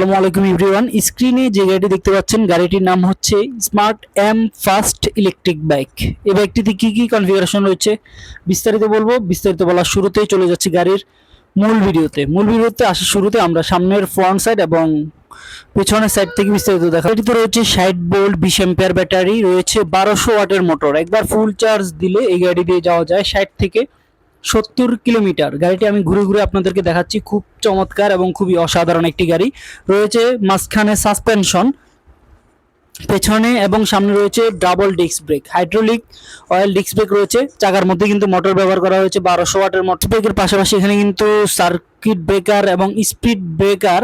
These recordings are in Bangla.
আসসালামু আলাইকুম এভরিওয়ান। স্ক্রিনে যে গাড়িটি দেখতে পাচ্ছেন গাড়িটির নাম হচ্ছে smart M fast electric bike. এই বাইকটিতে কি কি কনফিগারেশন রয়েছে বিস্তারিত বলবো। বিস্তারিত বলার শুরুতেই চলে যাচ্ছে গাড়ির মূল ভিডিওতে আসার শুরুতে আমরা সামনের ফ্রন্ট সাইড এবং পেছনের সাইড থেকে বিস্তারিত দেখা। এটিতে রয়েছে 60 ভোল্ট 20 অ্যাম্পিয়ার ব্যাটারি, রয়েছে 1200 ওয়াটের মোটর। একবার ফুল চার্জ দিলে এই গাড়ি দিয়ে যাওয়া যায় 60 থেকে 70 কিলোমিটার। গাড়িটি আমি ঘুরে ঘুরে আপনাদেরকে দেখাচ্ছি, খুব চমৎকার এবং খুবই অসাধারণ একটি গাড়ি। রয়েছে মাঝখানে সাসপেনশন, পেছনে এবং সামনে রয়েছে double disc brake, hydraulic oil disc brake রয়েছে। চাকার মধ্যে কিন্তু মোটর ব্যবহার করা হয়েছে 1200 ওয়াটের মোটর। ব্রেকের পাশাপাশি এখানে কিন্তু সার্কিট ব্রেকার এবং স্পিড ব্রেকার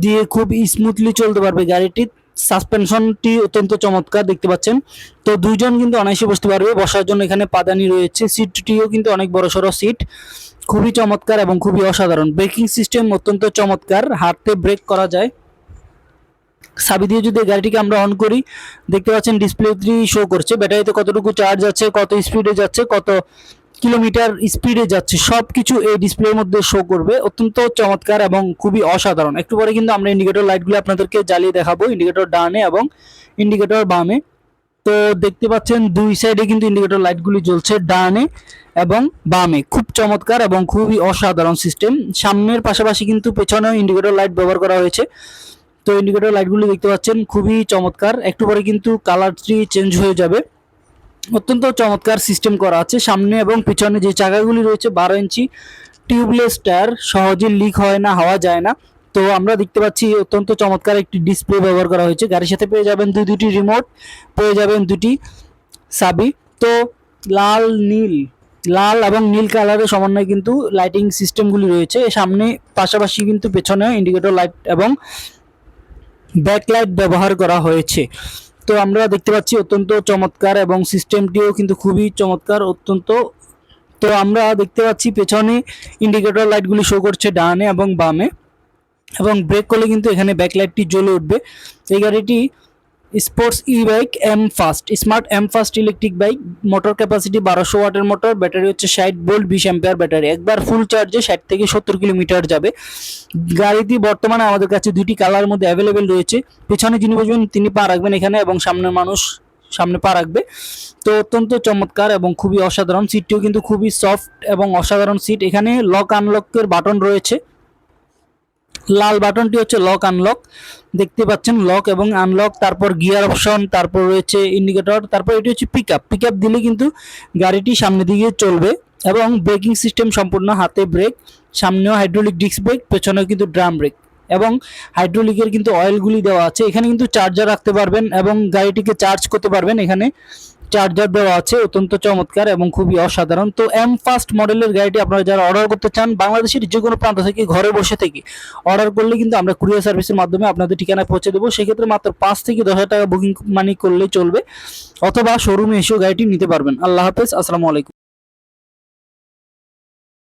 দিয়ে খুব স্মুথলি চলতে পারবে গাড়িটি। সাসপেনশনটি অত্যন্ত চমৎকার দেখতে পাচ্ছেন। তো দুইজন কিন্তু অনায়াসে বসতে পারবে, বসার জন্য এখানে পাদানি রয়েছে। সিটটিও কিন্তু অনেক বড়সড় সিট, খুবই চমৎকার এবং খুবই অসাধারণ। ব্রেকিং সিস্টেম অত্যন্ত চমৎকার, হাতে ব্রেক করা যায়। চাবি দিয়ে যদি গাড়িটিকে আমরা অন করি, দেখতে পাচ্ছেন ডিসপ্লেটি শো করছে ব্যাটারিতে কতটুকু চার্জ আছে, কত স্পিডে যাচ্ছে, কত কিলোমিটার স্পিডে যাচ্ছে, সবকিছু এই ডিসপ্লের মধ্যে শো করবে। অত্যন্ত চমৎকার এবং খুবই অসাধারণ। একটু পরে কিন্তু আমরা ইন্ডিকেটর লাইটগুলো আপনাদেরকে জ্বালিয়ে দেখাবো, ইন্ডিকেটর ডানে এবং ইন্ডিকেটর বামে। তো দেখতে পাচ্ছেন দুই সাইডে কিন্তু ইন্ডিকেটর লাইটগুলি জ্বলছে, ডানে এবং বামে। খুব চমৎকার এবং খুবই অসাধারণ সিস্টেম। সামনের পাশাপাশি কিন্তু পেছনেও ইন্ডিকেটর লাইট ব্যবহার করা হয়েছে। তো ইন্ডিকেটর লাইটগুলি দেখতে পাচ্ছেন খুবই চমৎকার। একটু পরে কিন্তু কালারটি চেঞ্জ হয়ে যাবে। অত্যন্ত চমৎকার সিস্টেম করা আছে। সামনে এবং পিছনে যে চাকাগুলি রয়েছে 12 ইঞ্চি টিউবলেস টায়ার, সহজে লিক হয় না, হাওয়া যায় না। তো আমরা দেখতে পাচ্ছি অত্যন্ত চমৎকার একটি ডিসপ্লে ব্যবহার করা হয়েছে। গাড়ির সাথে পেয়ে যাবেন দুটি রিমোট, পেয়ে যাবেন দুটি চাবি। তো লাল এবং নীল কালারের সমন্বয়ে কিন্তু লাইটিং সিস্টেমগুলি রয়েছে। সামনে পাশাপাশি কিন্তু পেছনে ইন্ডিকেটর লাইট এবং ব্যাকলাইট ব্যবহার করা হয়েছে। তো আমরা দেখতে পাচ্ছি অত্যন্ত চমৎকার এবং সিস্টেমটিও কিন্তু খুবই চমৎকার অত্যন্ত। তো আমরা দেখতে পাচ্ছি পেছনে ইন্ডিকেটর লাইটগুলি শো করছে ডানে এবং বামে, এবং ব্রেক করলে কিন্তু এখানে ব্যাকলাইটটি জ্বলে উঠবে। এই গাড়িটি sports e bike smart M fast electric bike. Motor capacity 1200 ওয়াটের মোটর, ব্যাটারি হচ্ছে 60 ভোল্ট 20 অ্যাম্পিয়ার ব্যাটারি। একবার ফুল চার্জে 60 থেকে 70 কিলোমিটার যাবে। গাড়িটি বর্তমানে আমাদের কাছে দুটি কালার মধ্যে অ্যাভেলেবেল রয়েছে। পেছনে যিনি বসবেন তিনি পা রাখবেন এখানে, এবং সামনের মানুষ সামনে পা রাখবে। তো অত্যন্ত চমৎকার এবং খুবই অসাধারণ। সিটটিও কিন্তু খুবই সফট এবং অসাধারণ সিট। এখানে লক আনলকের বাটন রয়েছে। লাল বাটনটি হচ্ছে লক আনলক, দেখতে পাচ্ছেন লক এবং আনলক। তারপর গিয়ার অপশন, তারপর রয়েছে ইন্ডিকেটর, তারপর এটি হচ্ছে পিক আপ দিলে কিন্তু গাড়িটি সামনের দিকে চলবে। এবং ব্রেকিং সিস্টেম সম্পূর্ণ হাতে ব্রেক, সামনেও হাইড্রোলিক ডিস্ক ব্রেক, পেছনেও কিন্তু ড্রাম ব্রেক এবং হাইড্রোলিকের কিন্তু অয়েলগুলি দেওয়া আছে। এখানে কিন্তু চার্জার রাখতে পারবেন এবং গাড়িটিকে চার্জ করতে পারবেন, এখানে চার্জার দেওয়া আছে। অত্যন্ত চমৎকার এবং খুবই অসাধারণ। তো এম ফাস্ট মডেলের গাড়িটি আপনারা যারা অর্ডার করতে চান, বাংলাদেশের যে কোনো প্রান্ত থেকে ঘরে বসে থেকে অর্ডার করলে কিন্তু আমরা কুরিয়ার সার্ভিসের মাধ্যমে আপনাদের ঠিকানায় পৌঁছে দেবো। সেক্ষেত্রে মাত্র 5 থেকে 10,000 টাকা বুকিং মানি করলেই চলবে, অথবা শোরুমে এসেও গাড়িটি নিতে পারবেন। আল্লাহ হাফেজ, আসসালামু আলাইকুম।